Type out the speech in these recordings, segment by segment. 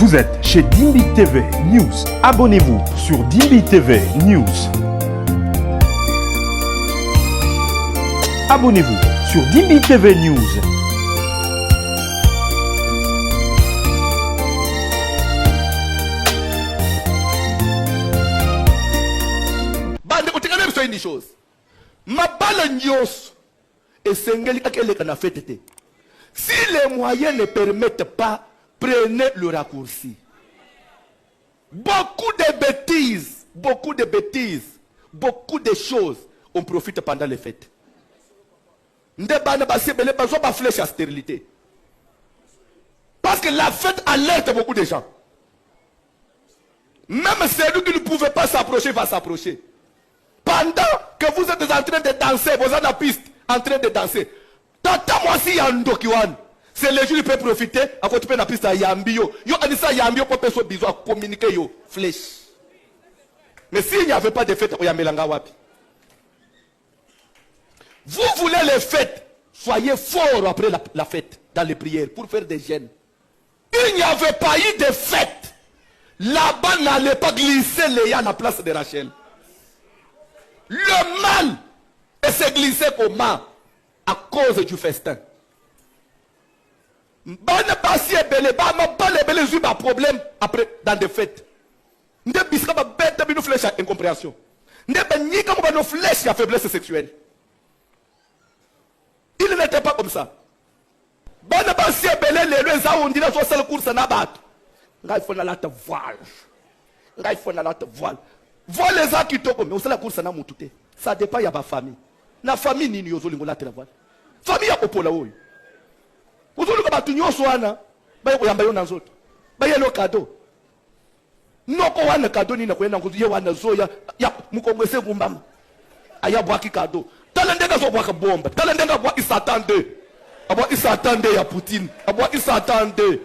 Vous êtes chez Dimbi TV News. Abonnez-vous sur Dimbi TV News. Abonnez-vous sur Dimbi TV News. Bande utikane biso une chose. Ma balle nyos et sengeli akele kana fête. Si les moyens ne permettent pas, prenez le raccourci. Beaucoup de bêtises, beaucoup de choses, on profite pendant les fêtes. Flèche à stérilité. Parce que la fête alerte beaucoup de gens. Même celui qui ne pouvait pas s'approcher va s'approcher. Pendant que vous êtes en train de danser, vous êtes en piste, en train de danser. Tata moi si yando kiwan. C'est le jour il peut profiter à votre peine la piste à yambio. Yo anissa yambio pour personne besoin communiquer yo flèche. Mais s'il n'y avait pas de fête, oyamelanga wapi. Vous voulez les fêtes, soyez forts après la fête dans les prières pour faire des jeûnes. Il n'y avait pas eu de fête. Là-bas n'allait pas glisser Léa à la place de Rachel. Le mal s'est glissé comment? À cause du festin. Bana basi ebele ba ma bale ebele zu ba problème après dans des fêtes. Nde biska ba bête bino flèche à incompréhension. Nde ba nyika mo ba no flèche à faiblesse sexuelle. Il n'était pas comme ça. Bana basi ebele le za on dit na so sel course na bato. Ngai fona la te voile. Ngai fona la te voile. Voile les qui toko mais on sait la course na mutute. Ça dépend ya ba famille. Na famille nini yo zo lingola te la voile. Famille ya opola oyo. Uzuluka batu nyoso wana baye kuyamba yo nanzoto baye lo kado noko wana kado nina kwenda nguzu ye wana zoya ya mukongwese kumbama aya bwaki kado tala ndenga zo bwaka bomba tala ndenga bwa isatande abwa isatande ya Poutine abwa isatande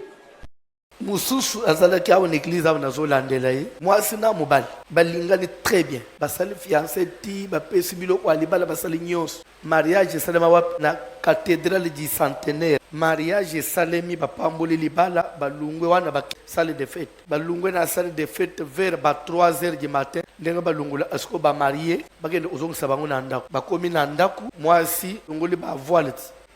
mususu azalaki awo l'église awo nazolandela ye mwasi na mobali balingani très bien basali fiancé ti bapesi biloko alibala basali nyonso mariage esalema wapi na cathédrale du centenaire mariage esalemi bapamboli libala balungwe wana basale de fête balungwe na salle de fête vers 3h du matin ndenge balungula asiko bamarie bakende ozongisa bango na ndako bakomi na ndako mwasi lungoli bavoile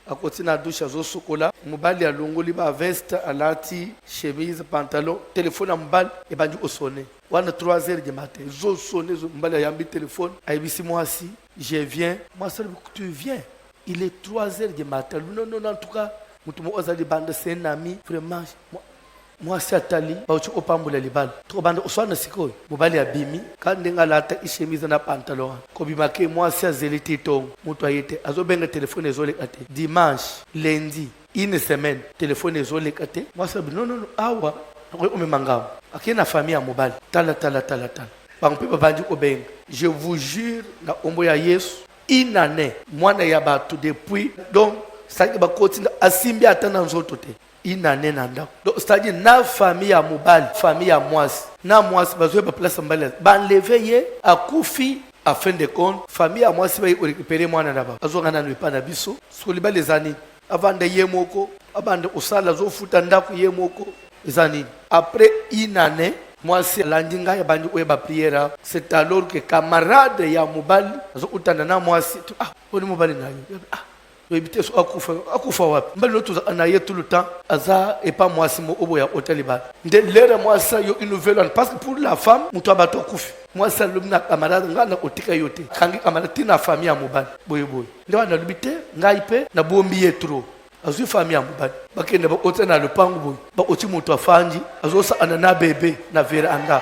à côté de la douche, à Zosokola, Moubali a longoli ba veste, alati, chemise, pantalon, téléphone à Moubali, et bandu au sonné. On a 3h du matin, Zo sonné, Moubali a yambi téléphone, Aïbisi moi si, je viens, moi seul tu viens. Il est 3h du matin. Non, en tout cas, Moutoumou Ozali Bande, c'est un ami, vraiment, moi si atali, bauchi opambula libala. Trop bande oswana sikoy, Moubali a bimi, quand denga lata chemise na pantalon. Kobimake moi si azeliti tong, mutu ayete, azobenga téléphone ezole kate. Dimanche, lundi, une semaine, téléphone ezole kate. Moi si non, awa, ome mangam. Akena famille à Moubali, tala. Bangpe bandi obenga. Je vous jure, na ombo ya Yesu, une année, moi na yabatu depuis, donc, ça qui va continuer à simbi atana nzoto te. Une année nanda. Donc c'est-à-dire na famille à Moubali, famille à Mwasi. Na Mwasi bazoe ba place mbala. Ba lever à Koufi à fin de compte, famille à Mwasi ba récupérer mwana naba. Azonga na nwepa na biso. Soliba les années. Avant de yemoko, avant de osala zo futa ndako yemoko. Zani. Après une année, Mwasi landinga ya bandi oeba prière. C'est alors que camarade ya Moubali azo utana na Mwasi. Ah, oni Moubali na yo. Ah. Ebite so akufa wapi mbali lotu anaye tout le temps aza et pas moi simo obo ya hôtel ba nde lera moi ça yo une nouvelle parce que pour la femme muto abato kufi moi ça lumna camarade ngana otika yote kangi camarade tina famille ya mobali boye nde wana lubite ngai pe na bombi yetro azu famille ya mobali bakende ba hôtel na le pangu boye ba oti muto afanji azo sa anana bébé na vera anda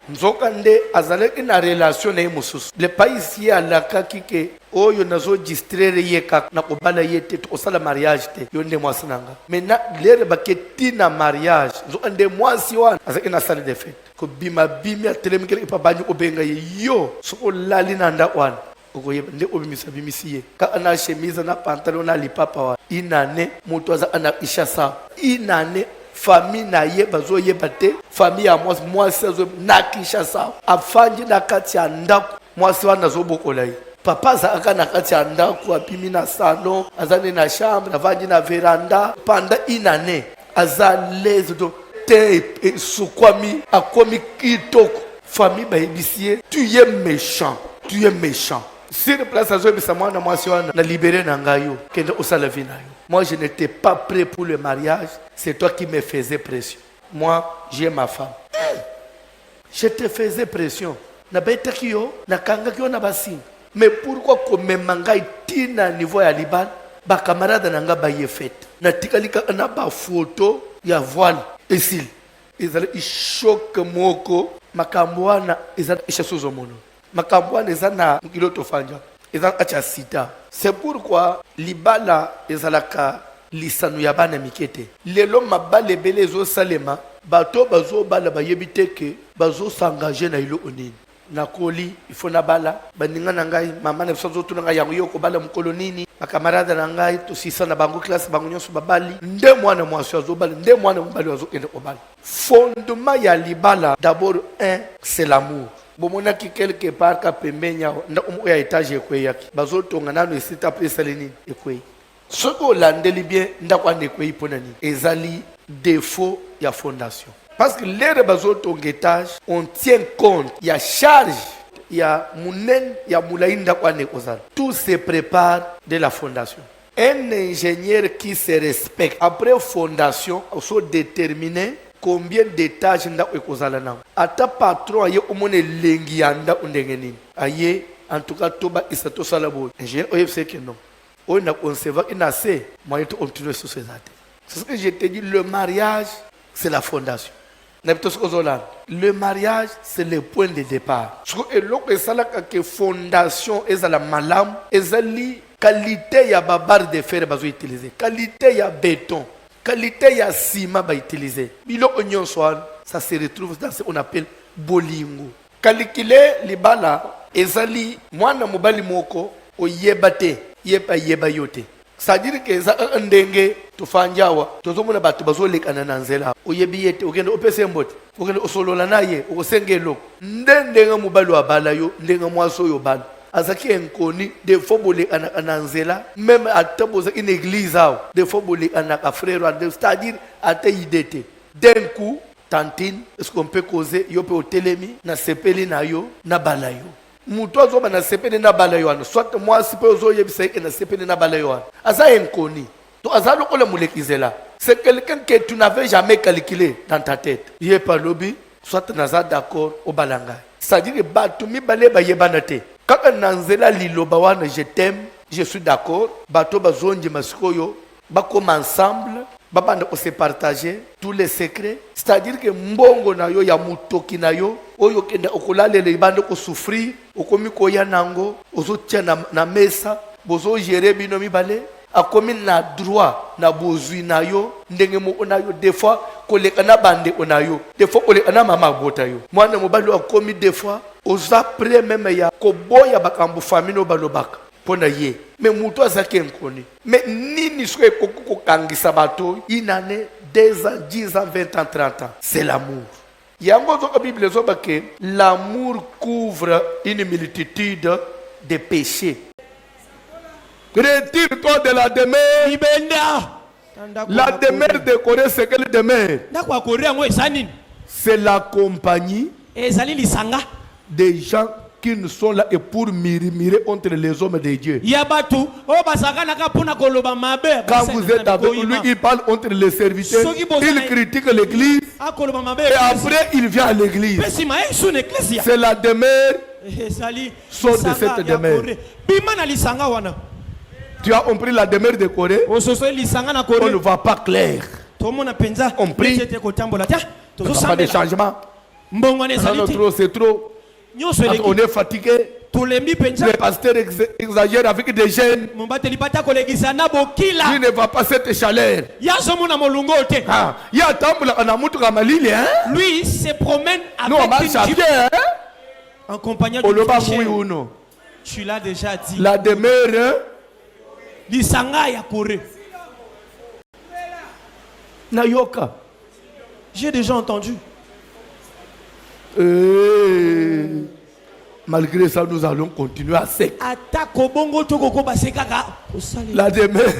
Nzokande azaleki na relation na mususu. Le pays ici à la kakike oyo nazo distraire yeka na kobala yete to sala mariage te yonde mwasi nanga. Maintenant lere baketi na mariage nzokande mwasi wana azaleki na salle de fête. Ko bima telemikele pa banyi obenga yo soko lali na nda wana. Okoyeba nde obimisa bimisiye. Ka ana chemise na pantalon na lipapa wa. Inane moto aza ana ishasa. Inane famille na ye bazo yebate famille ya mwasi azo nakisha sawa afanji na kati ya ndako mwasi wana zo bokola ye papa za aka na kati ya ndako apimi na salon azane na chambre avanji na veranda pendant une année aza l'aise do te sokwami akomi kitoko famille bayebisie tu es méchant, tu es méchant. Sur place azobisa mwana mwasi wana na libéré na ngayo kende osala vie na yo. Moi je n'étais pas prêt pour le mariage, c'est toi qui me faisais pression. Moi j'ai ma femme. Je te faisais pression. Na betaki yo na kangaki yo na basine. Mais pourquoi komema ngai tina niveau ya libala ba camarade na nga ba ye fête. Na tikalika na ba photo ya voile esil. Ezala ishoke moko makambo wana ezala ishasozo mono. Makambo wana ezala na kiloto fanja. Ezala acha sita. C'est pourquoi libala ezalaka lisanu ya bana mikete. Lelo mabale bele ezo salema bato bazo bala bayebite ke bazo s'engager na ilo onini. Nakoli il faut na bala baninga na ngai mama na biso tuna ngai yango yoko bala mukolo nini bakamarada na ngai to sisa na bango classe bango nyonso babali nde mwana mwasi azo bala nde mwana mobali azo kende obala. Fondement ya libala d'abord c'est l'amour. Bomona ki quelque part ka pembenya nda ya étage ekweyaki bazo tonga nano esita pesa lenini ekwe soko landeli bien nda kwa nekwei pona nini ezali défaut ya fondation. Parce que l'air bazo tonga étage on tient compte ya charge ya munen ya mulainda kwa nekozala. Tout se prépare de la fondation. Un ingénieur qui se respecte après fondation so déterminer combien d'étages nda ekozala na ata patron aye omone lengi yanda undengeni aye en tout cas toba isato salabo ingénieur OFC que non on a conservé une assez moyen de continuer sur ces actes. C'est ce que je te dis, le mariage c'est la fondation. Le mariage c'est le point de départ. Et l'autre c'est la fondation est la malam ezali qualité ya babar de fer bazo utiliser qualité ya béton qualité ya ciment ba utiliser bilo onyon soir ça se retrouve dans ce qu'on appelle bolingo. Calculer libala ezali mwana mobali moko oyebate yepa yeba yote. C'est-à-dire que ça ndenge tufanjawa tozomona bato bazolekana na nzela oyebi yete ogenda opese mbote ogenda osolola naye okosengelo ndenga mobali wa bala yo ndenga mwaso yo bala azaki enkoni des fois bolekana na nzela même ataboza une église ao des fois bolekana ka frère c'est-à-dire ate idete d'un coup tantine est-ce qu'on peut causer yo pe otelemi na sepeli na yo na bala yo muto azoba na sepeli na bala yo ano soit moi si pe ozo yebisa na sepeli na bala yo ano aza enkoni to aza lokola mulekizela c'est quelqu'un que tu n'avais jamais calculé dans ta tête yé pas lobby soit naza d'accord au balanga c'est-à-dire que batu mi balé ba yebana te kaka nanzela liloba wana je t'aime je suis d'accord bato bazonji masikoyo bakoma ensemble babanda ko se partager tous les secrets. C'est-à-dire que mbongo na yo ya mutoki na yo oyo kenda okolalela ibanda ko souffrir okomi ko ya nango ozotia na mesa bozo gérer bino mibale akomi na droit na bozui na yo ndenge mo na yo des fois koleka na bande na yo des fois koleka na mama bota yo mwana mobali akomi des fois oza près même ya koboya bakambu famille no balobaka pona ye mais muto azaki nkoni mais nini swe kokoko kangisa bato une année 2 ans 10 ans 20 ans 30 ans c'est l'amour. Yango zo Bible zo que l'amour couvre une multitude de péchés. Retire-toi de la demeure. La demeure de Corée, c'est quelle demeure? C'est la compagnie des gens qui ne sont là et pour murmurer entre les hommes de Dieu. Quand vous êtes avec lui, il parle entre les serviteurs, il critique l'église et après il vient à l'église. C'est la demeure, sort de cette demeure. Tu as compris la demeure de Corée? On ne va pas clair. On prie. Il n'y a pas de changement. C'est trop. On est fatigué. Les pasteurs exagèrent avec des jeunes. Il ne va pas cette chaleur. Lui se promène avec en compagnie de frères. Tu l'as déjà dit. La demeure. Nayoka. J'ai déjà entendu. Malgré ça, nous allons continuer à sec. La demeure.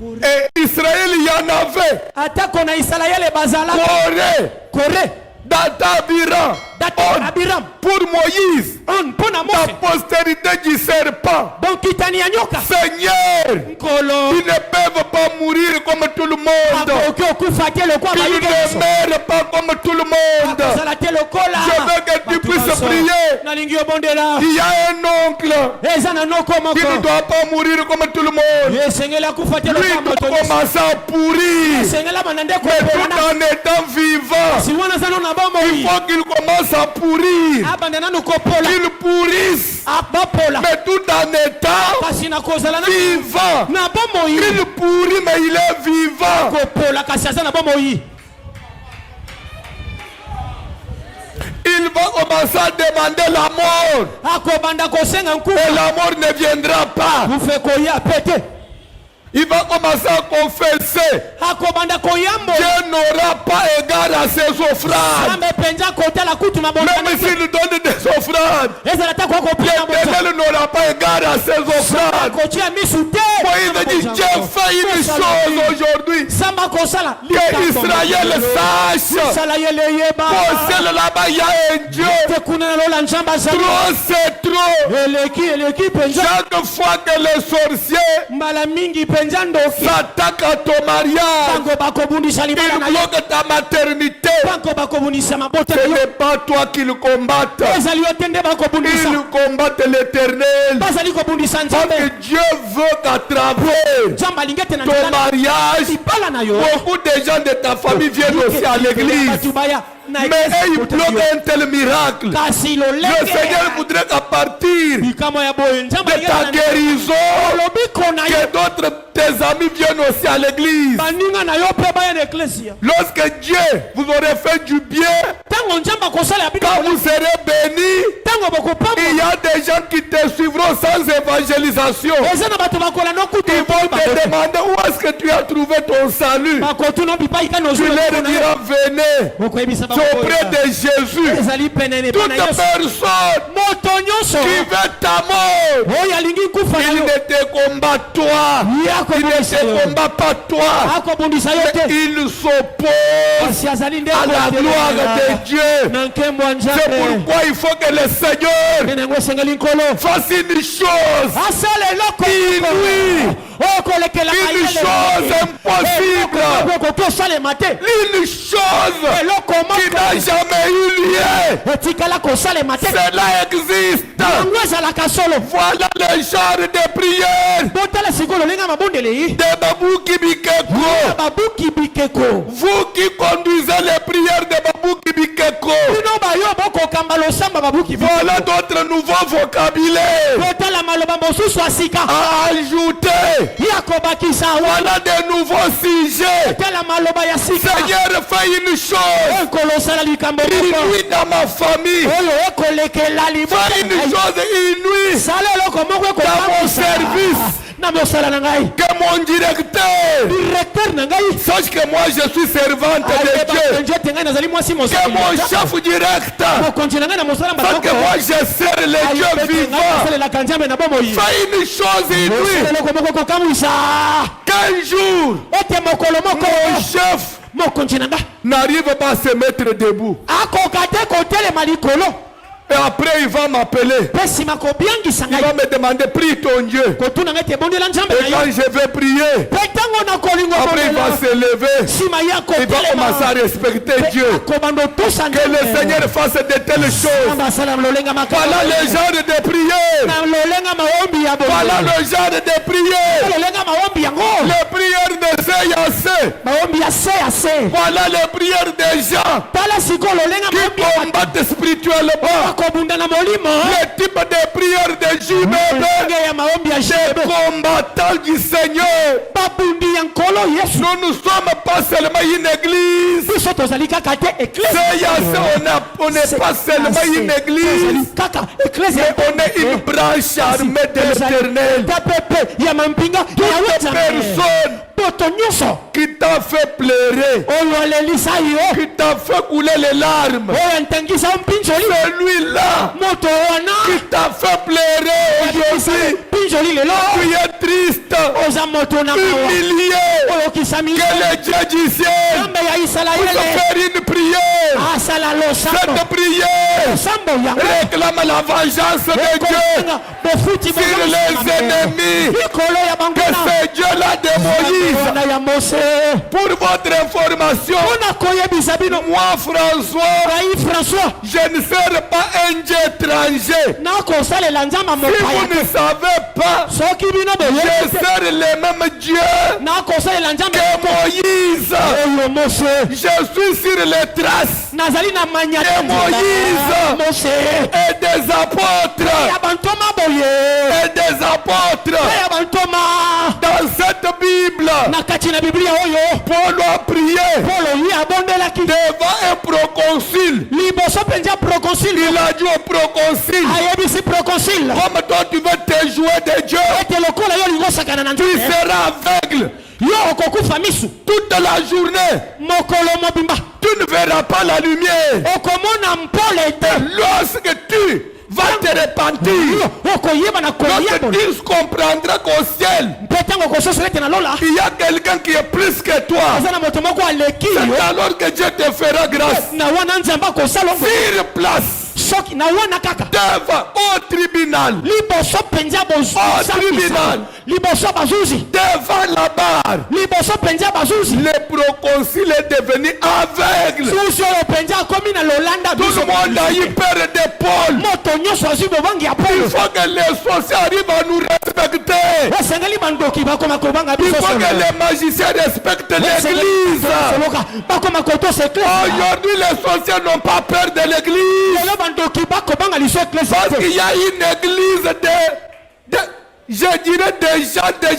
Et Israël, il y en avait. Atako na Israël bazala. Corée. Data Abiram. Pour Moïse. La postérité du serpent. Seigneur. Ils ne peuvent pas mourir comme tout le monde. Ils ne meurent pas comme tout le monde. Je veux que tu puisses prier. Il y a un oncle qui ne doit pas mourir comme tout le monde. Lui doit commencer à pourrir. Mais tout en étant vivant. Il faut qu'il commence à pourrir. Qu'il pourrisse. Mais tout en étant vivant. Il pourrit mais il est vivant. Il va commencer à demander la mort. Et la mort ne viendra pas. Il va commencer à confesser. Dieu n'aura pas égard à ses offrandes. Même s'il donne des offrandes, l'Éternel n'aura pas égard à ses offrandes. Moïse a dit, Dieu fait une chose aujourd'hui. Que Israël sache. Au ciel là-bas, il y a un Dieu. Trop, c'est trop. Chaque fois que les sorciers s'attaque à ton mariage, il bloque ta maternité. Ce n'est pas toi qui le combatte. Il combatte l'Éternel. Parce que Dieu veut qu'à travers ton mariage, beaucoup de gens de ta famille viennent aussi à l'église. Mais il bloque un tel miracle. Le Seigneur voudrait qu'à partir de ta guérison, que d'autres tes amis viennent aussi à l'église. Lorsque Dieu vous aurait fait du bien, quand vous serez bénis, il y a des gens qui te suivront sans évangélisation. Ils vont te demander où est-ce que tu as trouvé ton salut. Tu leur diras venez auprès de Jésus. Toute personne qui veut ta mort, il ne te combat toi. Il ne te combat pas toi. Mais il s'oppose à la gloire de Dieu. C'est pourquoi il faut que le Seigneur fasse une chose inouïe, une chose impossible, une chose qui n'a jamais eu lieu. Cela existe. Voilà le genre de prière de Babouki Bikeko. Vous qui conduisez les prières de Babouki Bikeko, voilà d'autres nouveaux vocabulaires à ajouter. Voilà des nouveaux sujets. Seigneur, fais une chose inouïe dans ma famille. Fais une chose inouïe dans mon service. Que mon directeur sache que moi je suis servante de Dieu. Que mon chef directeur sache que moi je sers les dieux vivants. Fais une chose inouïe. Qu'un jour mon chef n'arrive pas à se mettre debout. Et après il va m'appeler. Il va me demander prie ton Dieu. Et quand je vais prier, après il va se lever. Il va commencer à respecter Dieu. Que le Seigneur fasse de telles choses. Voilà le genre de prière. Voilà le genre de prière. Les prières de CAC. Voilà les prières des gens qui combattent spirituellement. Le type de prière de JBB, des combattants du Seigneur. Nous ne sommes pas seulement une église. On n'est pas seulement une église, mais on est une branche armée de l'Éternel. Toute personne qui t'a fait pleurer qui t'a fait couler les larmes, celui-là qui t'a fait pleurer aujourd'hui, tu es triste, humilié, que le Dieu du ciel puisse faire une prière. Cette prière réclame la vengeance de Dieu sur les ennemis que ce Dieu-là de Moïse. Pour votre information, moi François, je ne serai pas un Dieu étranger. Si vous ne savez pas, je serai le même Dieu que Moïse. Je suis sur les traces de Moïse et des apôtres. Dans cette Bible, Paul a prié devant un proconsul. Il a dit au proconsul, comme toi tu veux te jouer de Dieu, tu seras aveugle toute la journée. Tu ne verras pas la lumière. Lorsque tu vas te repentir, lorsque tu comprendras qu'au ciel il y a quelqu'un qui est plus que toi, c'est alors que Dieu te fera grâce. Sur place, devant au tribunal, devant la barre, le proconsul est devenu aveugle. Tout le monde a eu peur d'épaule. Il faut que les sorciers arrivent à nous respecter. Il faut que les magiciens respectent l'église. Aujourd'hui, les sorciers n'ont pas peur de l'église. Parce qu'il y a une église je dirais des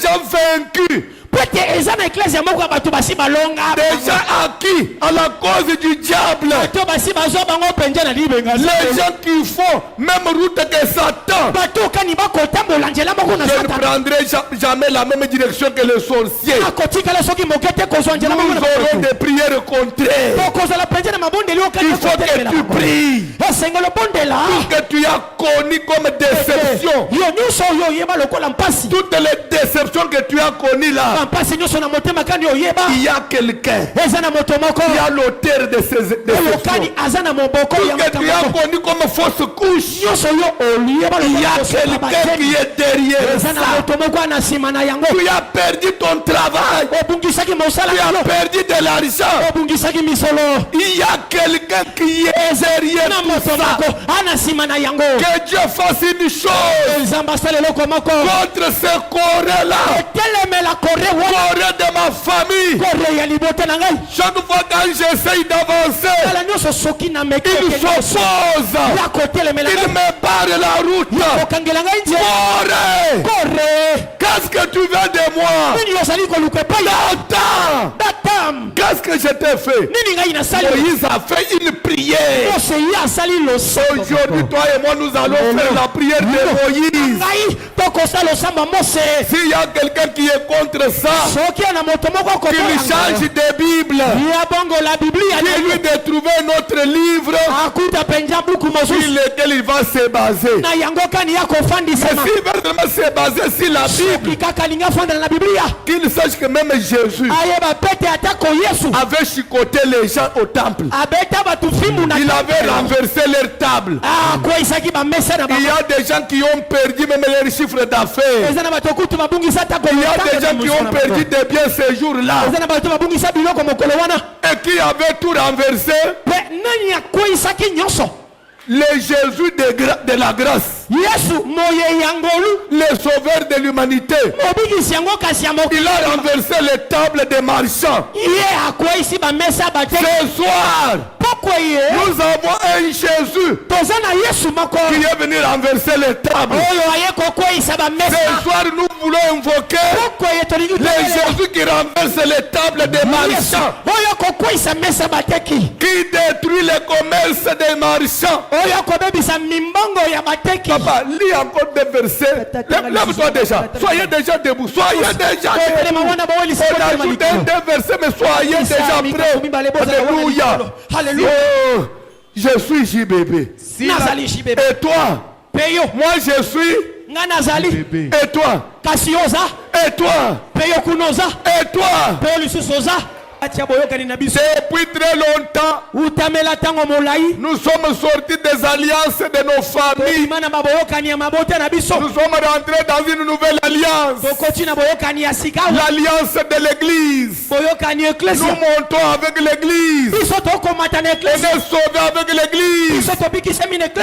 gens vaincus. Des gens acquis à la cause du diable. Les gens qui font même route que Satan. Je ne prendrai jamais la même direction que les sorciers. Nous aurons des prières contraires. Il faut que tu pries. Tout que tu as connu comme déception, toutes les déceptions que tu as connues là, il y a quelqu'un qui a l'auteur de ces déceptions. Tout que tu as connu comme fausse couche, il y a quelqu'un qui est derrière ça. Tu as perdu ton travail, tu as perdu de l'argent, il y a quelqu'un qui est derrière tout ça. Que Dieu fasse une chose contre ce Corée-là, Corée de ma famille. Chaque fois quand j'essaye d'avancer, il s'oppose, il me barre la route. Corée, qu'est-ce que tu veux de moi? Qu'est-ce que je t'ai fait? Moïse a fait une prière. Aujourd'hui, toi et moi, nous allons faire la prière de Moïse. S'il y a quelqu'un qui est contre ça, qu'il change de Bible, qu'il lui de trouver un autre livre sur lequel il va se baser. Mais s'il veut vraiment se baser sur la Bible, qu'il sache que même Jésus avait chicoté les gens au temple. Il avait renversé leur table. Il y a des gens qui ont perdu même leur chiffre d'affaires. Il y a des gens qui ont perdu des biens ce jour-là et qui avaient tout renversé. Le Jésus de la grâce, le sauveur de l'humanité, il a renversé les tables des marchands. Ce soir, nous avons un Jésus qui est venu renverser les tables. Ce soir, nous voulons invoquer le Jésus qui renverse les tables des marchands. qui détruit le commerce des marchands. Papa, lis encore des versets. Lève-toi déjà. Soyez déjà debout. Soyez déjà debout. On ajoute des versets, mais soyez déjà prêts. Alléluia. Oh, je suis JBB. Et toi? Moi je suis. Et toi? Et toi? Et toi? Depuis très longtemps, nous sommes sortis des alliances de nos familles. Nous sommes rentrés dans une nouvelle alliance. L'alliance de l'église. Nous montons avec l'église. On est sauvés avec l'église.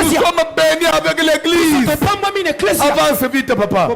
Nous sommes bénis avec l'église. Avance vite, papa.